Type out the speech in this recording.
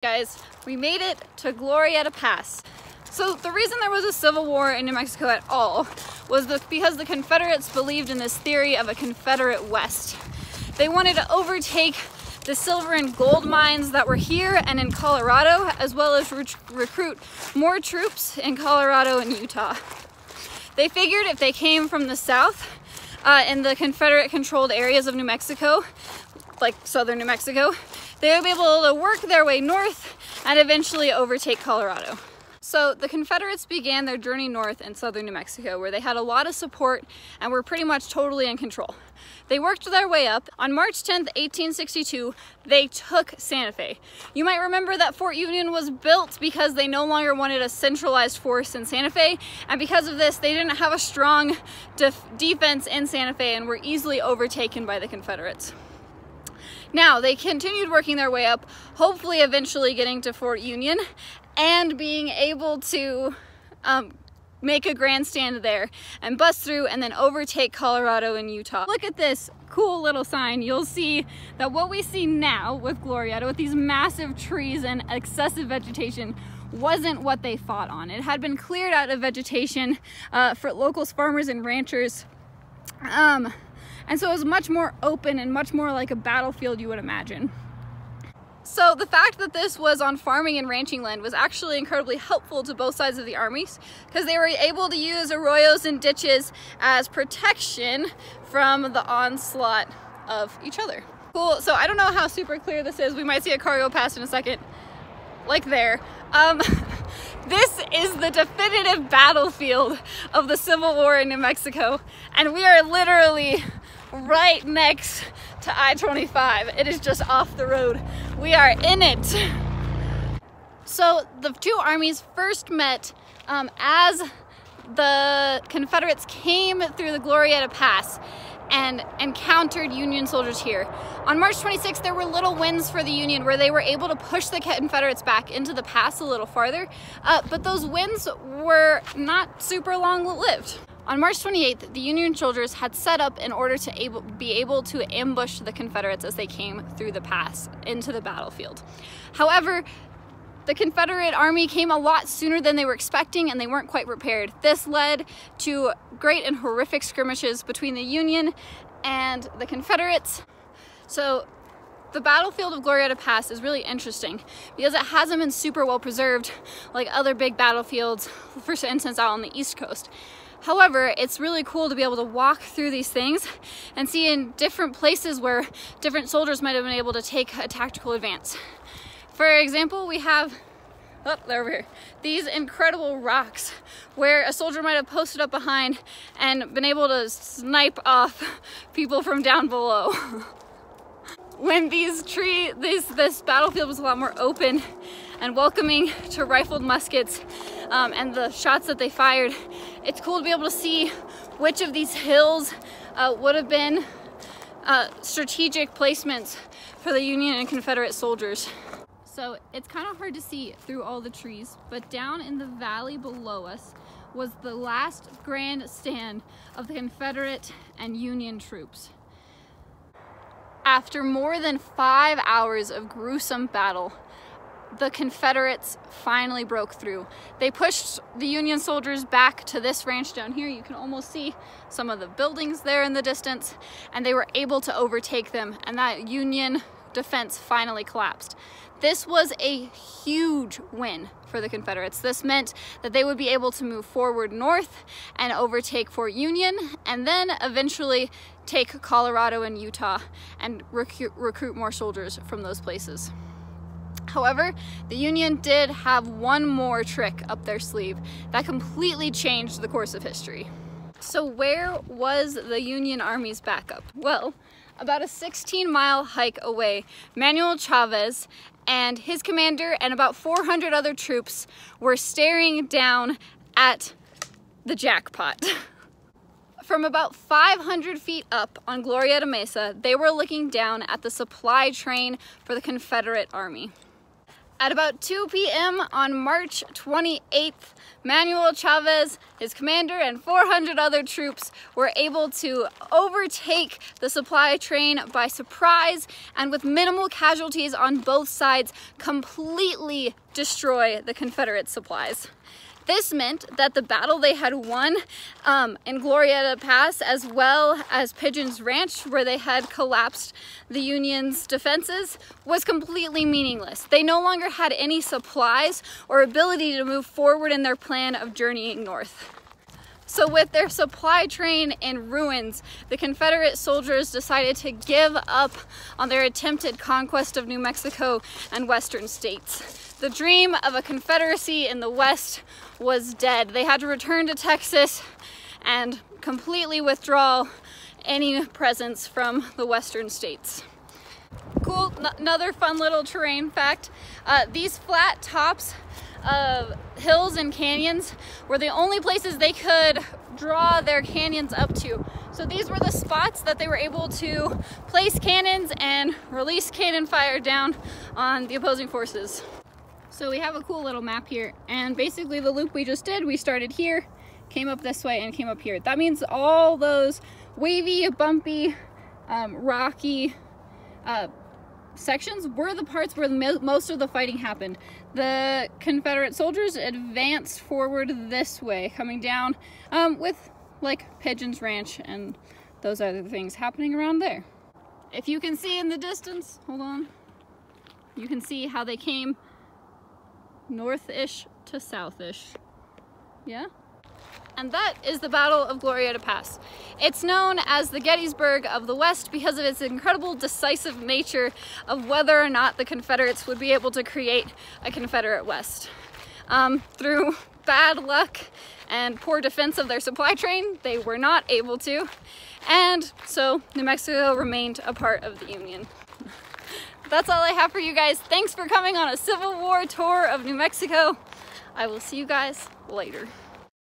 Guys, we made it to Glorieta Pass. So the reason there was a civil war in New Mexico at all was because the Confederates believed in this theory of a Confederate West. They wanted to overtake the silver and gold mines that were here and in Colorado, as well as recruit more troops in Colorado and Utah. They figured if they came from the south in the Confederate controlled areas of New Mexico, like southern New Mexico, they would be able to work their way north and eventually overtake Colorado. So the Confederates began their journey north in southern New Mexico, where they had a lot of support and were pretty much totally in control. They worked their way up. On March 10th, 1862, they took Santa Fe. You might remember that Fort Union was built because they no longer wanted a centralized force in Santa Fe, and because of this, they didn't have a strong defense in Santa Fe and were easily overtaken by the Confederates. Now, they continued working their way up, hopefully eventually getting to Fort Union and being able to make a grandstand there and bust through and then overtake Colorado and Utah. Look at this cool little sign. You'll see that what we see now with Glorieta, with these massive trees and excessive vegetation, wasn't what they fought on. It had been cleared out of vegetation for local farmers and ranchers. And so it was much more open and much more like a battlefield you would imagine. So the fact that this was on farming and ranching land was actually incredibly helpful to both sides of the armies, because they were able to use arroyos and ditches as protection from the onslaught of each other. Cool, so I don't know how super clear this is. We might see a car go past in a second, like there. This is the definitive battlefield of the Civil War in New Mexico, and we are literally right next to I-25. It is just off the road. We are in it. So the two armies first met as the Confederates came through the Glorieta Pass and encountered Union soldiers here. On March 26th, there were little wins for the Union where they were able to push the Confederates back into the pass a little farther, but those wins were not super long-lived. On March 28th, the Union soldiers had set up in order to be able to ambush the Confederates as they came through the pass into the battlefield. However, the Confederate army came a lot sooner than they were expecting, and they weren't quite prepared. This led to great and horrific skirmishes between the Union and the Confederates. So the battlefield of Glorieta Pass is really interesting because it hasn't been super well preserved like other big battlefields, for instance out on the East Coast. However, it's really cool to be able to walk through these things and see in different places where different soldiers might have been able to take a tactical advance. For example, we have, oh, they're over here, these incredible rocks where a soldier might have posted up behind and been able to snipe off people from down below. When this battlefield was a lot more open and welcoming to rifled muskets and the shots that they fired, it's cool to be able to see which of these hills would have been strategic placements for the Union and Confederate soldiers. So it's kind of hard to see through all the trees, but down in the valley below us was the last grand stand of the Confederate and Union troops. After more than 5 hours of gruesome battle, the Confederates finally broke through. They pushed the Union soldiers back to this ranch down here. You can almost see some of the buildings there in the distance, and they were able to overtake them, and that Union defense finally collapsed. This was a huge win for the Confederates. This meant that they would be able to move forward north and overtake Fort Union, and then eventually take Colorado and Utah and recruit more soldiers from those places. However, the Union did have one more trick up their sleeve that completely changed the course of history. So where was the Union Army's backup? Well, about a 16-mile hike away, Manuel Chavez and his commander and about 400 other troops were staring down at the jackpot. From about 500 feet up on Glorieta Mesa, they were looking down at the supply train for the Confederate Army. At about 2 p.m. on March 28th, Manuel Chavez, his commander, and 400 other troops were able to overtake the supply train by surprise and with minimal casualties on both sides, completely destroy the Confederate supplies. This meant that the battle they had won in Glorieta Pass, as well as Pigeon's Ranch, where they had collapsed the Union's defenses, was completely meaningless. They no longer had any supplies or ability to move forward in their plan of journeying north. So with their supply train in ruins, the Confederate soldiers decided to give up on their attempted conquest of New Mexico and western states. The dream of a confederacy in the West was dead. They had to return to Texas and completely withdraw any presence from the western states. Cool, another fun little terrain fact. These flat tops of hills and canyons were the only places they could draw their cannons up to. So these were the spots that they were able to place cannons and release cannon fire down on the opposing forces. So we have a cool little map here, and basically the loop we just did, we started here, came up this way, and came up here. That means all those wavy, bumpy, rocky sections were the parts where most of the fighting happened. The Confederate soldiers advanced forward this way, coming down with like Pigeon's Ranch and those other things happening around there. If you can see in the distance, hold on, you can see how they came north-ish to south-ish. Yeah? And that is the Battle of Glorieta Pass. It's known as the Gettysburg of the West because of its incredible decisive nature of whether or not the Confederates would be able to create a Confederate West. Through bad luck and poor defense of their supply train, they were not able to, and so New Mexico remained a part of the Union. That's all I have for you guys. Thanks for coming on a Civil War tour of New Mexico. I will see you guys later.